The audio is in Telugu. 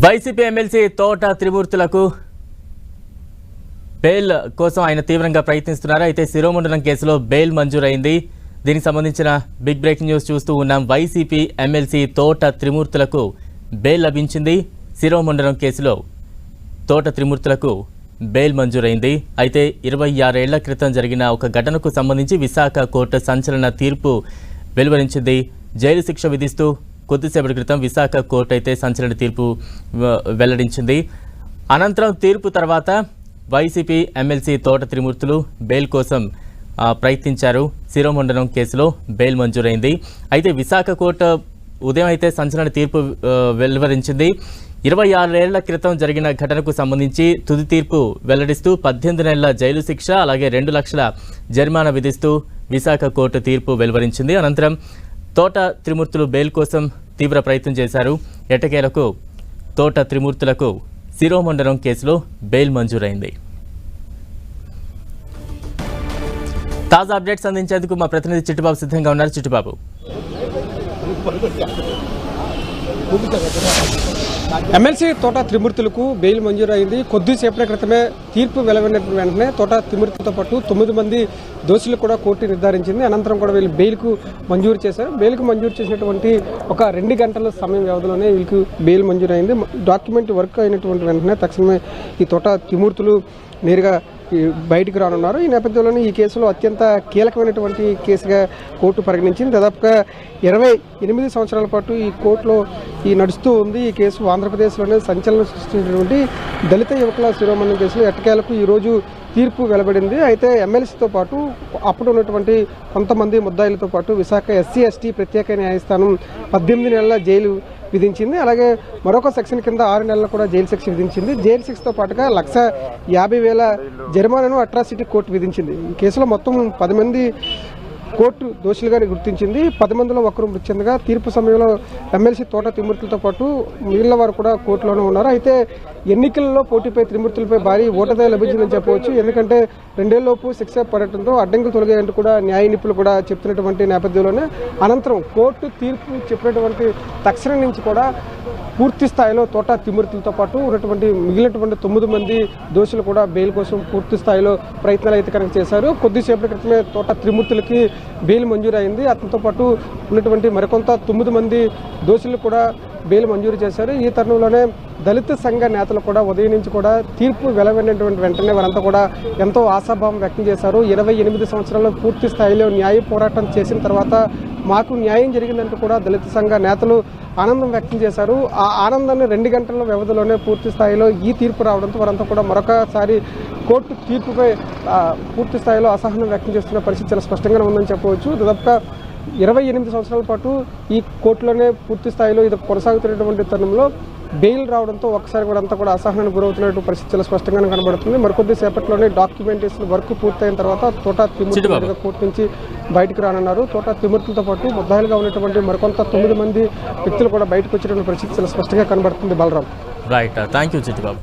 వైసీపీ ఎమ్మెల్సీ తోట త్రిమూర్తులకు బెయిల్ కోసం ఆయన తీవ్రంగా ప్రయత్నిస్తున్నారు. అయితే శిరోమండలం కేసులో బెయిల్ మంజూరైంది. దీనికి సంబంధించిన బిగ్ బ్రేకింగ్ న్యూస్ చూస్తూ ఉన్నాం. వైసీపీ ఎమ్మెల్సీ తోట త్రిమూర్తులకు బెయిల్ లభించింది. శిరోమండలం కేసులో తోట త్రిమూర్తులకు బెయిల్ మంజూరైంది. అయితే 26 ఏళ్ల క్రితం జరిగిన ఒక ఘటనకు సంబంధించి విశాఖ కోర్టు సంచలన తీర్పు వెలువరించింది. జైలు శిక్ష విధిస్తూ కొద్దిసేపటి క్రితం విశాఖ కోర్టు అయితే సంచలన తీర్పు వెల్లడించింది. అనంతరం తీర్పు తర్వాత వైసీపీ ఎమ్మెల్సీ తోట త్రిమూర్తులు బెయిల్ కోసం ప్రయత్నించారు. శిరోమండలం కేసులో బెయిల్ మంజూరైంది. అయితే విశాఖ కోర్టు ఉదయం అయితే సంచలన తీర్పు వెలువరించింది. 26 ఏళ్ల క్రితం జరిగిన ఘటనకు సంబంధించి తుది తీర్పు వెల్లడిస్తూ 18 నెలల జైలు శిక్ష అలాగే 2 లక్షల జరిమానా విధిస్తూ విశాఖ కోర్టు తీర్పు వెలువరించింది. అనంతరం తోట త్రిమూర్తులు బెయిల్ కోసం తీవ్ర ప్రయత్నం చేశారు. ఎట్టకేలకు తోట త్రిమూర్తులకు శిరోమండలం కేసులో బెయిల్ మంజూరైంది. తాజా అప్డేట్స్ అందించేందుకు మా ప్రతినిధి చిట్టుబాబు సిద్ధంగా ఉన్నారు. చిట్టుబాబు, ఎమ్మెల్సీ తోట త్రిమూర్తులకు బెయిల్ మంజూరైంది. కొద్దిసేపటి క్రితమే తీర్పు వెలువడిన వెంటనే తోట త్రిమూర్తులతో పాటు 9 మంది దోషులు కూడా కోర్టు నిర్ధారించింది. అనంతరం కూడా వీళ్ళు బెయిల్కు మంజూరు చేశారు. బెయిల్కు మంజూరు చేసినటువంటి ఒక 2 గంటల సమయం వ్యవధిలోనే వీళ్ళకి బెయిల్ మంజూరైంది. డాక్యుమెంట్ వర్క్ అయినటువంటి వెంటనే తక్షణమే ఈ తోట త్రిమూర్తులు నేరుగా బయటికి రానున్నారు. ఈ నేపథ్యంలోనే ఈ కేసులో అత్యంత కీలకమైనటువంటి కేసుగా కోర్టు పరిగణించింది. దాదాపుగా 28 సంవత్సరాల పాటు ఈ కోర్టులో నడుస్తూ ఉంది. ఈ కేసు ఆంధ్రప్రదేశ్లోనే సంచలనం సృష్టించినటువంటి దళిత యువకుల శిరోమండలం కేసులో ఎట్టకేలకు ఈరోజు తీర్పు వెలువడింది. అయితే ఎమ్మెల్సీతో పాటు అప్పుడు ఉన్నటువంటి కొంతమంది ముద్దాయిలతో పాటు విశాఖ SC/ST ప్రత్యేక న్యాయస్థానం 18 నెలల జైలు విధించింది. అలాగే మరొక సెక్షన్ కింద 6 నెలలు కూడా జైలు శిక్ష విధించింది. జైలు శిక్షతో పాటుగా 1,50,000 జరిమానాను అట్రాసిటీ కోర్టు విధించింది. ఈ కేసులో మొత్తం 10 మంది కోర్టు దోషులుగా గుర్తించింది. 10 మందిలో ఒకరు మృతి చెందగా తీర్పు సమయంలో ఎమ్మెల్సీ తోట త్రిమూర్తులతో పాటు మిగిలిన వారు కూడా కోర్టులోనే ఉన్నారు. అయితే ఎన్నికల్లో పోటీపై త్రిమూర్తులపై భారీ ఓటర్లు లభించిందని చెప్పవచ్చు. ఎందుకంటే 2 ఏళ్లలోపు శిక్ష పడటంతో అడ్డంకులు తొలగాయంటూ కూడా న్యాయ నిపుణులు కూడా చెప్తున్నటువంటి నేపథ్యంలోనే అనంతరం కోర్టు తీర్పు చెప్పినటువంటి తక్షణం నుంచి కూడా పూర్తి స్థాయిలో తోట త్రిమూర్తులతో పాటు ఉన్నటువంటి మిగిలినటువంటి 9 మంది దోషులు కూడా బెయిల్ కోసం పూర్తి స్థాయిలో ప్రయత్నాలు అయితే కనుక చేశారు. కొద్దిసేపటి క్రితమే తోట త్రిమూర్తులకి బెయిల్ మంజూరైంది. అతనితో పాటు ఉన్నటువంటి మరికొంత 9 మంది దోషులు కూడా బెయిల్ మంజూరు చేశారు. ఈ తరుణంలోనే దళిత సంఘ నేతలు కూడా ఉదయం నుంచి కూడా తీర్పు వెలువడినటువంటి వెంటనే వారంతా కూడా ఎంతో ఆశాభావం వ్యక్తం చేశారు. 28 సంవత్సరాల్లో పూర్తి స్థాయిలో న్యాయ పోరాటం చేసిన తర్వాత మాకు న్యాయం జరిగిందంటూ కూడా దళిత సంఘ నేతలు ఆనందం వ్యక్తం చేశారు. ఆ ఆనందాన్ని 2 గంటల వ్యవధిలోనే పూర్తి స్థాయిలో ఈ తీర్పు రావడంతో వారంతా కూడా మరొకసారి కోర్టు తీర్పుపై పూర్తి స్థాయిలో అసహనం వ్యక్తం చేస్తున్న పరిస్థితి చాలా స్పష్టంగానే ఉందని చెప్పవచ్చు. దాదాపుగా 28 సంవత్సరాల పాటు ఈ కోర్టులోనే పూర్తి స్థాయిలో ఇది కొనసాగుతున్నటువంటి తరుణంలో బెయిల్ రావడంతో ఒక్కసారి కూడా అంతా కూడా అసహనానికి గురవుతున్నట్టు పరిస్థితి చాలా స్పష్టంగానే కనబడుతుంది. మరికొద్ది సేపట్లోనే డాక్యుమెంటేషన్ వర్క్ పూర్తయిన తర్వాత తోట త్రిమూర్తులు కోర్టు నుంచి బయటకు రానున్నారు. తోట త్రిమూర్తులతో పాటు ముద్దాయిలుగా ఉన్నటువంటి మరికొంత 9 మంది వ్యక్తులు కూడా బయటకు వచ్చినటువంటి పరిస్థితి చాలా స్పష్టంగా కనబడుతుంది. Balram, right, thank you Chittubabu.